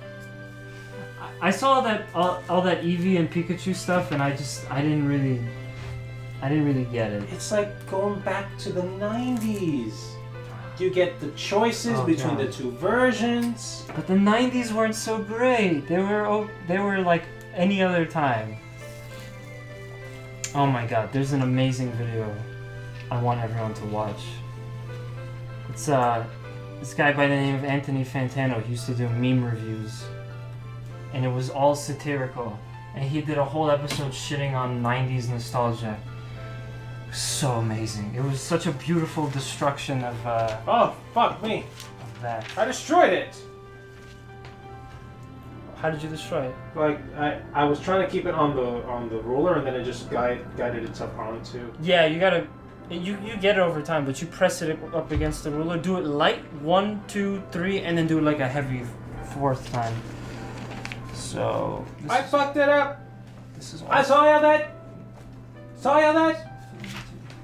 I saw that all that Eevee and Pikachu stuff, and I didn't really get it. It's like going back to the 90s. You get the choices between the two versions. But the 90s weren't so great. They were like any other time. Oh my god, there's an amazing video I want everyone to watch. It's this guy by the name of Anthony Fantano. He used to do meme reviews. And it was all satirical. And he did a whole episode shitting on 90s nostalgia. It was so amazing. It was such a beautiful destruction of Oh, fuck me. of that. I destroyed it! How did you destroy it? Like, I was trying to keep it on the ruler, and then it just guided itself onto. Yeah, you gotta... You get it over time, but you press it up against the ruler. Do it light, 1, 2, 3, and then do it like a heavy 4th time. So... I fucked it up! This is I saw you that! Saw you that!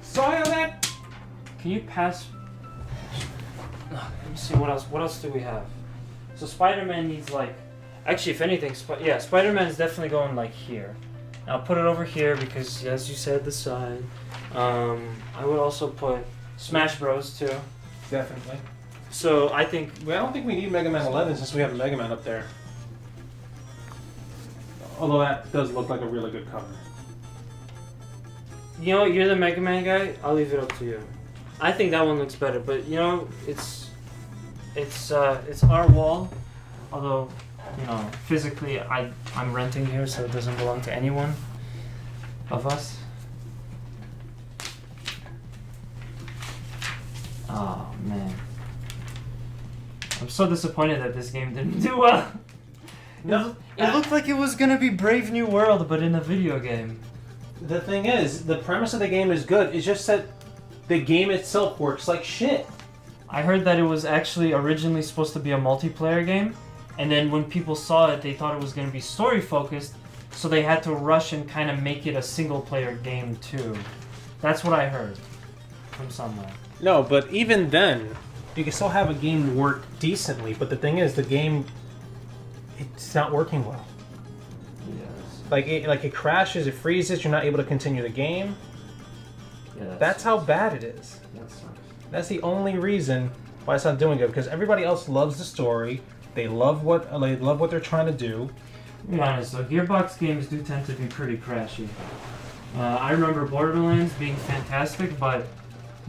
Saw you that! Can you pass... Let me see, what else do we have? So Spider-Man needs like... Actually, if anything, Spider-Man is definitely going like here. I'll put it over here because, as you said, the side. I would also put Smash Bros. Too. Definitely. So I think... Well, I don't think we need Mega Man 11 since we have a Mega Man up there. Although that does look like a really good cover. You know, you're the Mega Man guy. I'll leave it up to you. I think that one looks better, but you know, it's our wall. Although, you know, physically I'm renting here, so it doesn't belong to anyone of us. Oh man, I'm so disappointed that this game didn't do well. No, it looked like it was gonna be Brave New World, but in a video game. the thing is, the premise of the game is good. It's just that the game itself works like shit. I heard that it was actually originally supposed to be a multiplayer game, and then when people saw it, they thought it was going to be story focused, so they had to rush and kind of make it a single player game too. That's what I heard from somewhere. No, but even then, you can still have a game work decently. But the thing is, the game, it's not working well. Yes. Like it crashes, it freezes. You're not able to continue the game. Yeah, That's how bad it is. that sucks. That's the only reason why it's not doing good. Because everybody else loves the story. They love what they're trying to do. To be honest, though, Gearbox games do tend to be pretty crashy. I remember Borderlands being fantastic, but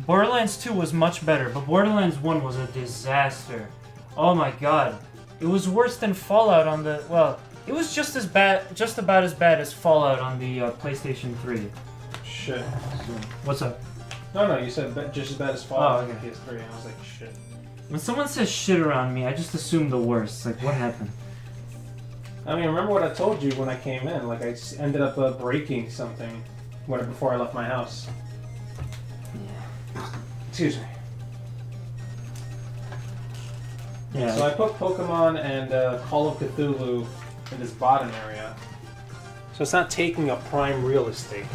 Borderlands 2 was much better, but Borderlands 1 was a disaster. Oh my god. It was worse than Fallout on the... Well, it was just about as bad as Fallout on the PlayStation 3. Shit. What's up? No, you said just as bad as Fallout on okay. the PS3, and I was like, shit. When someone says shit around me, I just assume the worst. Like, what happened? I mean, remember what I told you when I came in? Like, I ended up breaking something before I left my house. Yeah. Excuse me. Yeah. So I put Pokemon and Call of Cthulhu in this bottom area. So it's not taking up prime real estate.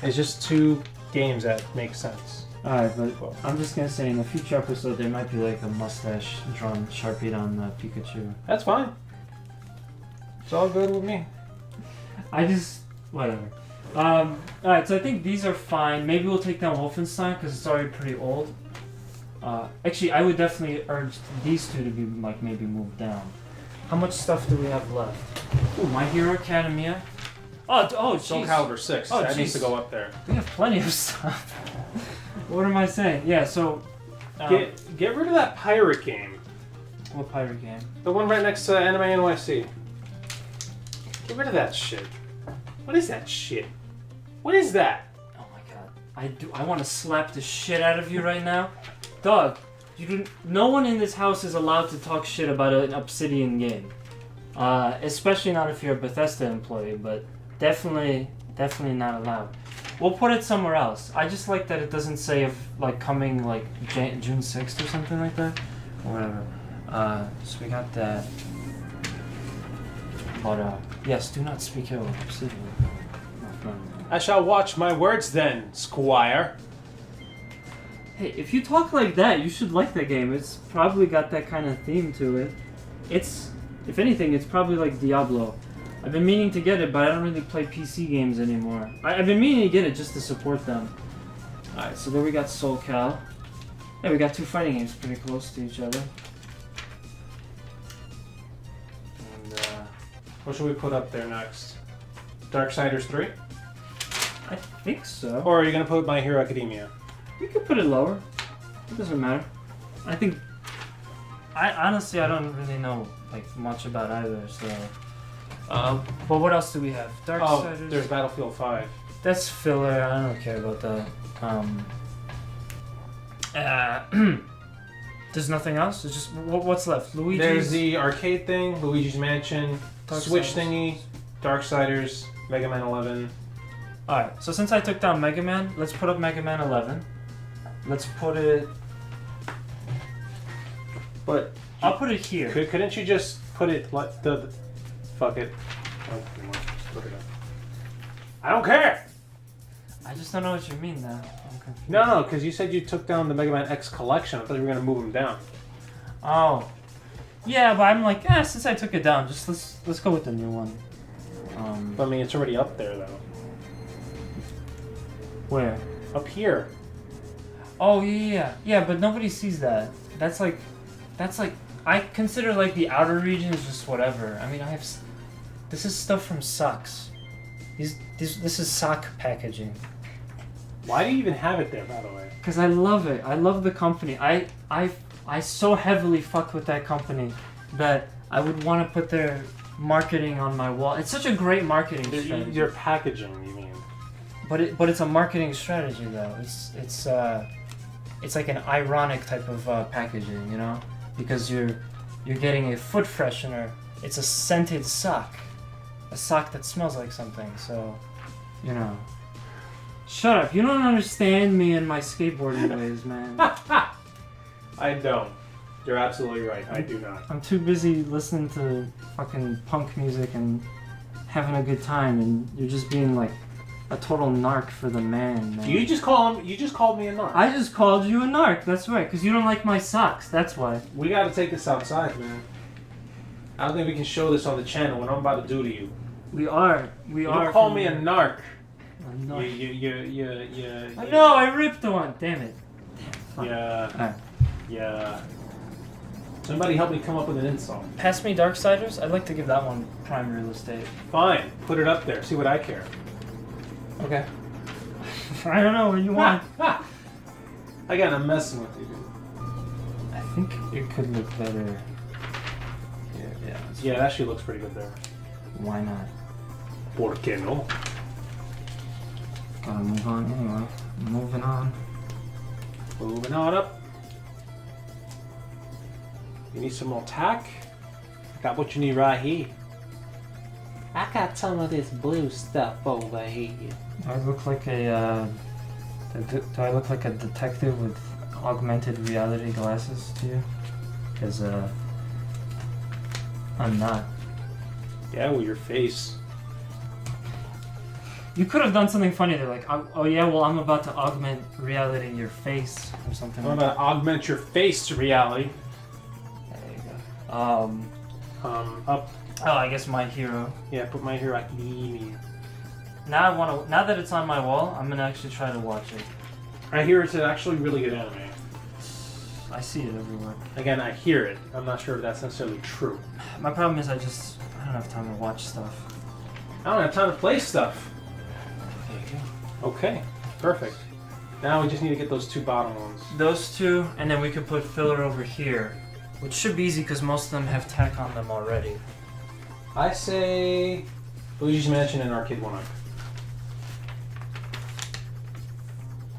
It's just two games that make sense. Alright, but I'm just gonna say in a future episode there might be like a mustache drawn Sharpied on Pikachu. That's fine. It's all good with me. Whatever. Alright, so I think these are fine. Maybe we'll take down Wolfenstein because it's already pretty old. Actually, I would definitely urge these two to be like maybe moved down. How much stuff do we have left? Ooh, My Hero Academia. Oh, Soul jeez. Calibur 6. Oh, that needs to jeez. go up there. We have plenty of stuff. What am I saying? Yeah, so... Get rid of that pirate game. What pirate game? The one right next to Anime NYC. Get rid of that shit. What is that shit? What is that? Oh my god. I want to slap the shit out of you right now. Dog, no one in this house is allowed to talk shit about an Obsidian game. Especially not if you're a Bethesda employee, but definitely not allowed. We'll put it somewhere else. I just like that it doesn't say of like coming like June 6th or something like that, or whatever. So we got that. But yes, do not speak ill of Obsidian. I shall watch my words then, Squire. Hey, if you talk like that, you should like that game. It's probably got that kind of theme to it. It's, if anything, it's probably like Diablo. I've been meaning to get it, but I don't really play PC games anymore. I've been meaning to get it just to support them. Alright, so there we got Soul Cal. Yeah, we got two fighting games pretty close to each other. And, What should we put up there next? Darksiders 3? I think so. Or are you going to put My Hero Academia? We could put it lower. It doesn't matter. I think... honestly, I don't really know like much about either, so... but what else do we have? Darksiders... Oh, there's Battlefield 5. That's filler. I don't care about that. There's nothing else? It's just... what's left? Luigi's... There's the arcade thing, Luigi's Mansion, Switch thingy, Darksiders, Mega Man 11. Alright, so since I took down Mega Man, let's put up Mega Man 11. Let's put it... But I'll put it here. Couldn't you just put it like the fuck it? Just put it up. I don't care. I just don't know what you mean now. I'm confused. No, because you said you took down the Mega Man X collection. I thought you were gonna move them down. Oh. Yeah, but I'm like, since I took it down, just let's go with the new one. But I mean, it's already up there though. Where? Up here. Oh yeah, but nobody sees that. That's like, I consider like the outer regions just whatever. I mean, this is stuff from socks. This is sock packaging. Why do you even have it there, by the way? Because I love it. I love the company. I so heavily fuck with that company that I would want to put their marketing on my wall. It's such a great marketing strategy. Your packaging, you mean? But it's a marketing strategy though. It's like an ironic type of packaging, you know, because you're getting a foot freshener. It's a scented sock, a sock that smells like something. So, you know. Shut up! You don't understand me and my skateboarding ways, man. I don't. You're absolutely right. I do not. I'm too busy listening to fucking punk music and having a good time, and you're just being like a total narc for the man. You just called me a narc. I just called you a narc. That's right, because you don't like my socks. That's why. We got to take this outside, man. I don't think we can show this on the channel. What I'm about to do to you. We are. Don't call me a narc. A narc. You. I know. I ripped one. Damn it. Yeah. Alright. Yeah. Somebody help me come up with an insult. Pass me Darksiders. I'd like to give that one prime real estate. Fine. Put it up there. See what I care. Okay. I don't know what you want. Again, I'm messing with you, dude. I think it could look better. Yeah, it actually looks pretty good there. Why not? ¿Por qué no? Gotta move on anyway. Moving on. Moving on up. You need some more tack? I got what you need right here. I got some of this blue stuff over here. Do I look like a detective with augmented reality glasses to you? Because I'm not. Yeah, with your face. You could have done something funny there, like, oh yeah, well I'm about to augment reality in your face or something. I'm like about to augment your face to reality. There you go. Up. Oh, I guess My Hero. Yeah, put My Hero Academia. Now that it's on my wall, I'm gonna actually try to watch it. I hear it's actually really good anime. I see it everywhere. Again, I hear it. I'm not sure if that's necessarily true. My problem is I don't have time to watch stuff. I don't have time to play stuff. There you go. Okay, perfect. Now we just need to get those two bottom ones. Those two, and then we could put filler over here, which should be easy because most of them have tech on them already. I say Luigi's Mansion and Arcade 1-Up.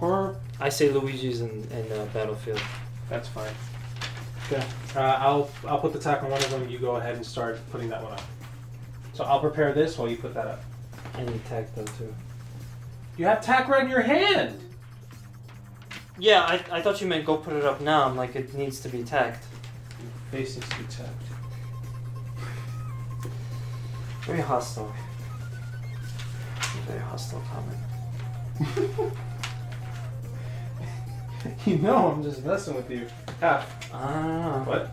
Or I say Luigi's and Battlefield. that's fine. Okay. I'll put the tack on one of them. You go ahead and start putting that one up. So I'll prepare this while you put that up. I need tech though too. You have tack right in your hand. Yeah, I thought you meant go put it up now. I'm like, it needs to be tacked. Your face needs to be tacked. Very hostile. Very hostile comment. You know I'm just messing with you. Ah, Ah. what?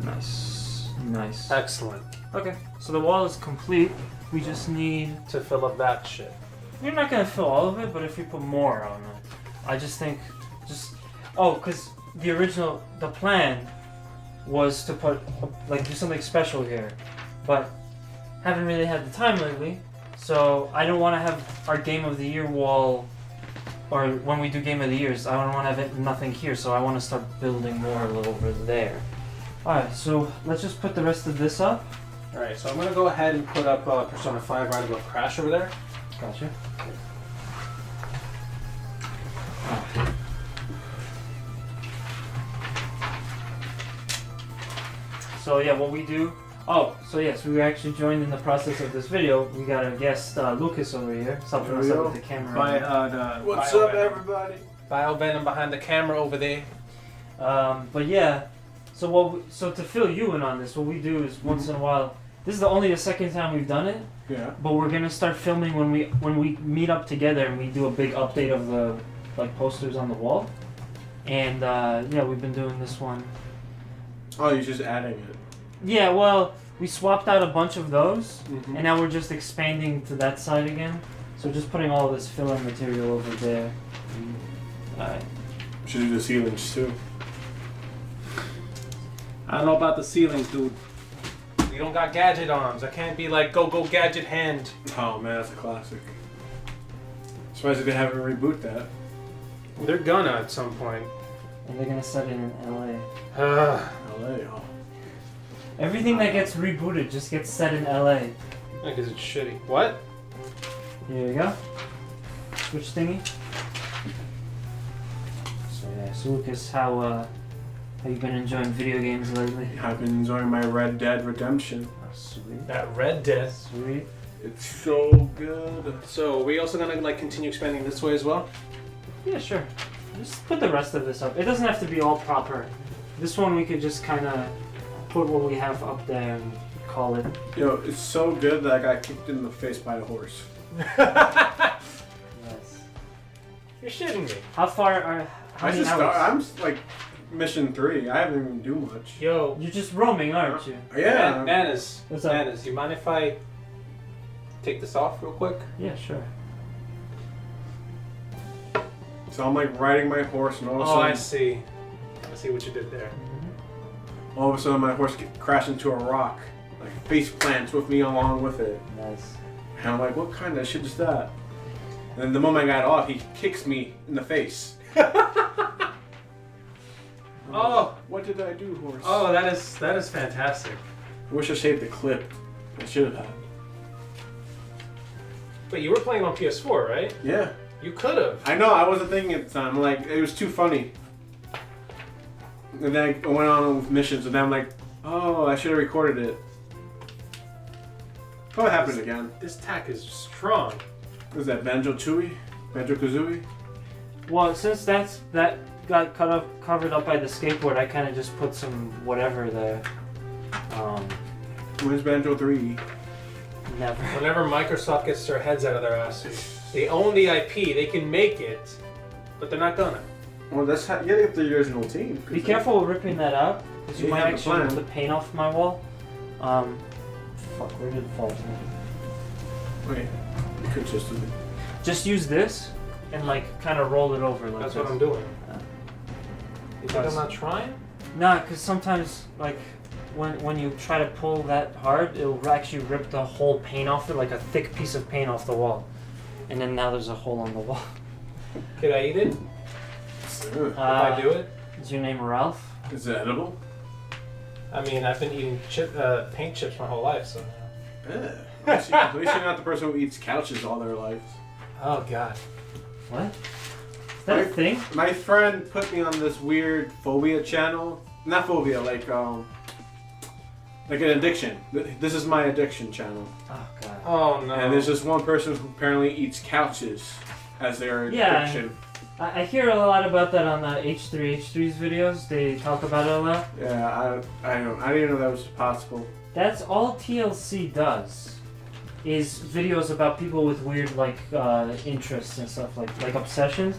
Nice. Nice. Excellent. Okay, so the wall is complete. We just need. To fill up that shit. We're not gonna fill all of it, but if we put more on it, I just think, because the plan was to put do something special here, but haven't really had the time lately. So I don't want to have our Game of the Year wall, or when we do Game of the Years, I don't want to have nothing here. So I want to start building more over there. All right, so let's just put the rest of this up. Alright, so I'm gonna go ahead and put up Persona 5 right above Crash over there. Gotcha. So yeah, what we do. Oh, so yes, we were actually joined in the process of this video. We got our guest Lucas over here, helping us out with the camera. What's up, everybody? BiozVenom behind the camera over there. But yeah, so to fill you in on this, what we do is once in a while. This is only the second time we've done it. Yeah. But we're gonna start filming when we meet up together and we do a big update of the posters on the wall. And yeah, we've been doing this one. Oh, you're just adding it. Yeah, well, we swapped out a bunch of those, Mm-hmm. and now we're just expanding to that side again. So just putting all this filler material over there. Alright. Should do the ceilings too. I don't know about the ceilings, dude. We don't got gadget arms. I can't be like, go gadget hand. Oh man, that's a classic. Surprised they haven't reboot that. They're gonna at some point. And they're gonna set it in LA. Ugh. LA, oh. Everything that gets rebooted just gets set in LA. Because it's shitty. What? Here you go. Switch thingy. So yeah, so Lucas, how you been enjoying video games lately? I've been enjoying my Red Dead Redemption. Oh, sweet. That Red Dead. Sweet. It's so good. So, are we also gonna continue expanding this way as well? Yeah, sure. Just put the rest of this up. It doesn't have to be all proper. This one we could just kind of put what we have up there and call it. Yo, it's so good that I got kicked in the face by a horse. Yes. You're shitting me. How many hours? I'm like mission 3. I haven't even do much. Yo. You're just roaming, aren't you? Yeah. Manners. What's up? Manners, you mind if I take this off real quick? Yeah, sure. So I'm like riding my horse and all of a Oh, I sudden, see. I see what you did there. all of a sudden my horse crashed into a rock. Like face plants with me along with it. Nice. And I'm like, what kind of shit is that? And then the moment I got off, he kicks me in the face. Oh. What did I do, horse? Oh, that is fantastic. I wish I saved the clip. I should have had. But you were playing on PS4, right? Yeah. You could have. I know, I wasn't thinking at the time. Like, it was too funny. And then I went on with missions, and then I'm like, oh, I should have recorded it. Probably happened again. This tack is strong. Was that Banjo-Tooie? Banjo-Kazooie? Well, since that got covered up by the skateboard, I kind of just put some whatever there. Where's Banjo 3? Never. Whenever Microsoft gets their heads out of their asses, they own the IP, they can make it, but they're not gonna. Well, that's how you gotta get the original team. Be careful with ripping that out, because you You might have the actually plan. rip the paint off my wall. Fuck, where did it fall to? Wait, you could just do it. Just use this and like kind of roll it over like That's this. what I'm doing. Yeah. You think I'm not trying? Nah, because sometimes like when you try to pull that hard, it'll actually rip the whole paint off it, like a thick piece of paint off the wall. And then now there's a hole on the wall. Can I eat it? If I do it? Is your name Ralph? Is it edible? I mean, I've been eating paint chips my whole life, so. Yeah. At least you're not the person who eats couches all their life. Oh God. What? Is that a Right. thing? My friend put me on this weird phobia channel. Not phobia, like an addiction. This is my addiction channel. Oh god. Oh no. And there's this one person who apparently eats couches as their Yeah. addiction. I hear a lot about that on the H3H3's videos. They talk about it a lot. Yeah, I didn't know that was possible. That's all TLC does. is videos about people with weird like interests and stuff like obsessions.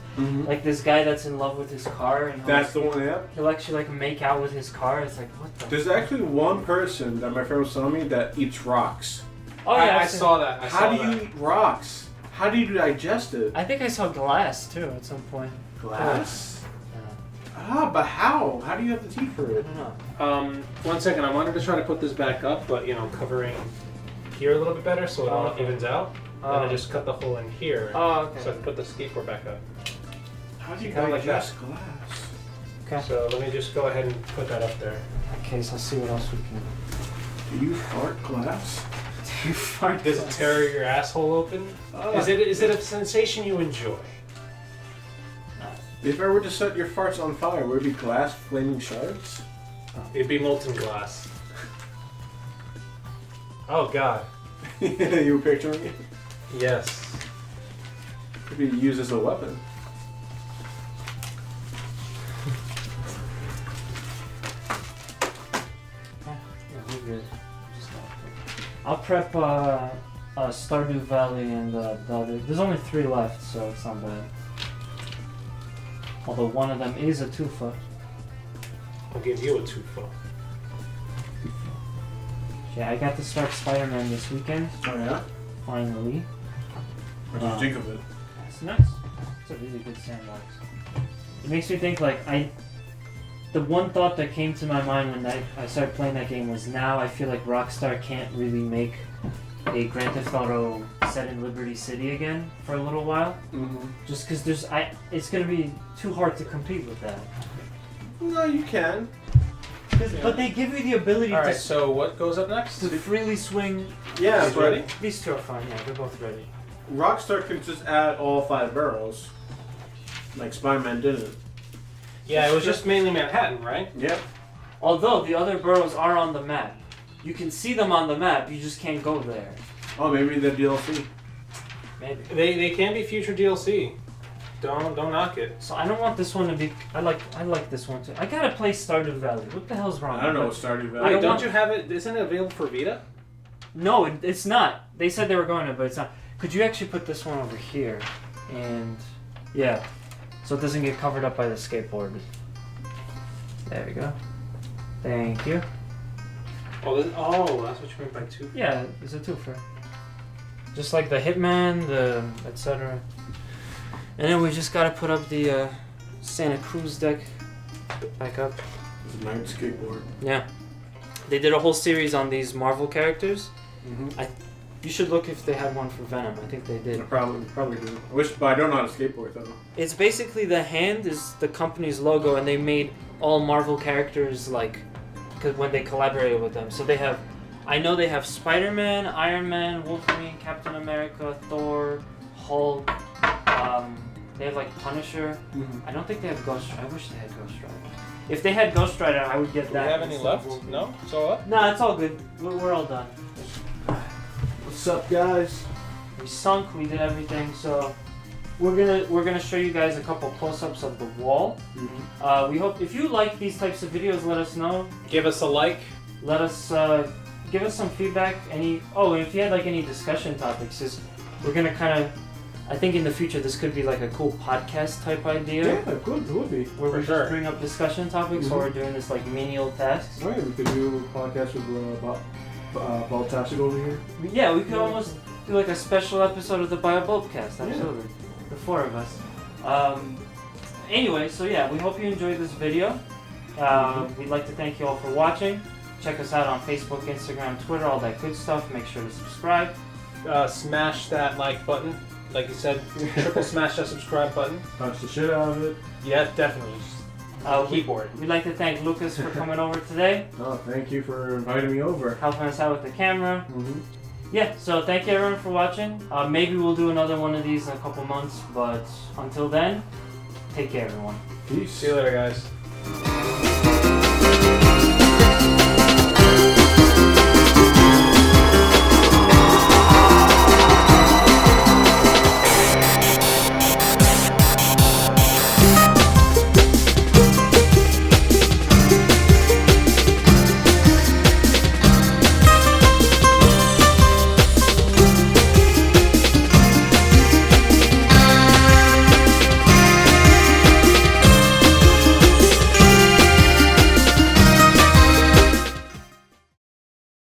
Like this guy that's in love with his car and That's the one. Yeah. he'll actually like make out with his car. It's like what the. There's actually one person that my friend was telling me that eats rocks. Oh yeah, I saw that. How do you eat rocks? How do you digest it? I think I saw glass too at some point. Glass? But how? How do you have the teeth for I it? don't know. 1 second. I wanted to try to put this back up, but covering here a little bit better so it all evens out. And I just cut the hole in here. Oh, okay. So I can put the skateboard back up. How do you Kinda like digest glass? Okay. So let me just go ahead and put that up there. In case I'll see what else we can. Do you fart glass? Do you fart? Does it tear your asshole open? Is it a sensation you enjoy? If I were to set your farts on fire, would it be glass flaming shards? It'd be molten glass. Oh God. You were picturing it? Yes. Could be used as a weapon. I'll prep Stardew Valley and the other. There's only 3 left, so it's not bad. Although one of them is a tufa. I'll give you a tufa. Yeah, I got to start Spider-Man this weekend. Oh yeah? Finally. What did you think of it? It's nice. It's a really good sandbox. It makes me think the one thought that came to my mind when I started playing that game was now I feel like Rockstar can't really make a Grand Theft Auto set in Liberty City again for a little while. Just because it's gonna be too hard to compete with that. No, you can. But they give you the ability All right. So what goes up next? to freely swing. Yeah, Is but ready? These 2 are fine. Yeah, they're both ready. Rockstar could just add all 5 boroughs. Like Spider-Man didn't. Yeah, it was just mainly Manhattan, right? Yep. Although the other boroughs are on the map. You can see them on the map, you just can't go there. Oh, maybe the DLC. Maybe. They can be future DLC. Don't knock it. So I don't want this one to be. I like this one too. I gotta play Stardew Valley. What the hell's wrong? I don't know with what Stardew I Valley. don't Don't want- you have it? Isn't it available for Vita? No, it's not. They said they were going to, but it's not. Could you actually put this one over here? And yeah, so it doesn't get covered up by the skateboard. There we go. Thank you. Oh, that's what you meant by two. Yeah, it's a twofer. Just like the Hitman, the etc. And then we just gotta put up the Santa Cruz deck back up. It's a nice skateboard. Yeah. They did a whole series on these Marvel characters. Mm-hmm. You should look if they had one for Venom. I think they did. Probably do. But I don't know how to skateboard though. It's basically the hand is the company's logo, and they made all Marvel characters like, cause when they collaborated with them. So they have, I know they have Spider-Man, Iron Man, Wolverine, Captain America, Thor, Hulk. They have like Punisher. Mm-hmm. I don't think they have Ghost Rider. I wish they had Ghost Rider. If they had Ghost Rider, I would get Do that. we have any instead of left? Wolverine. No? It's all up? Nah, it's all good. We're all done. What's up, guys? We sunk. We did everything. So we're gonna show you guys a couple close-ups of the wall. Mm-hmm. We hope if you like these types of videos, let us know. Give us a like. Let us give us some feedback. And if you had like any discussion topics, is we're gonna kind of. I think in the future this could be like a cool podcast type idea. Yeah, it would be. Where For we sure. just bring up discussion topics while we're doing this like menial tasks. Right, we could do a podcast with Baltastic over here. Yeah, we could almost do like a special episode of the BiozVenom. Absolutely, the 4 of us. Anyway, so yeah, we hope you enjoyed this video. We'd like to thank you all for watching. Check us out on Facebook, Instagram, Twitter, all that good stuff. Make sure to subscribe. Smash that like button. Like you said, triple smash that subscribe button. Punch the shit out of it. Yeah, definitely. Keyboard. We'd like to thank Lucas for coming over today, Oh, thank you for inviting me over. helping us out with the camera. Mm-hmm. Yeah, so thank you everyone for watching. Maybe we'll do another one of these in a couple months, but until then, take care everyone. Peace. See you later, guys.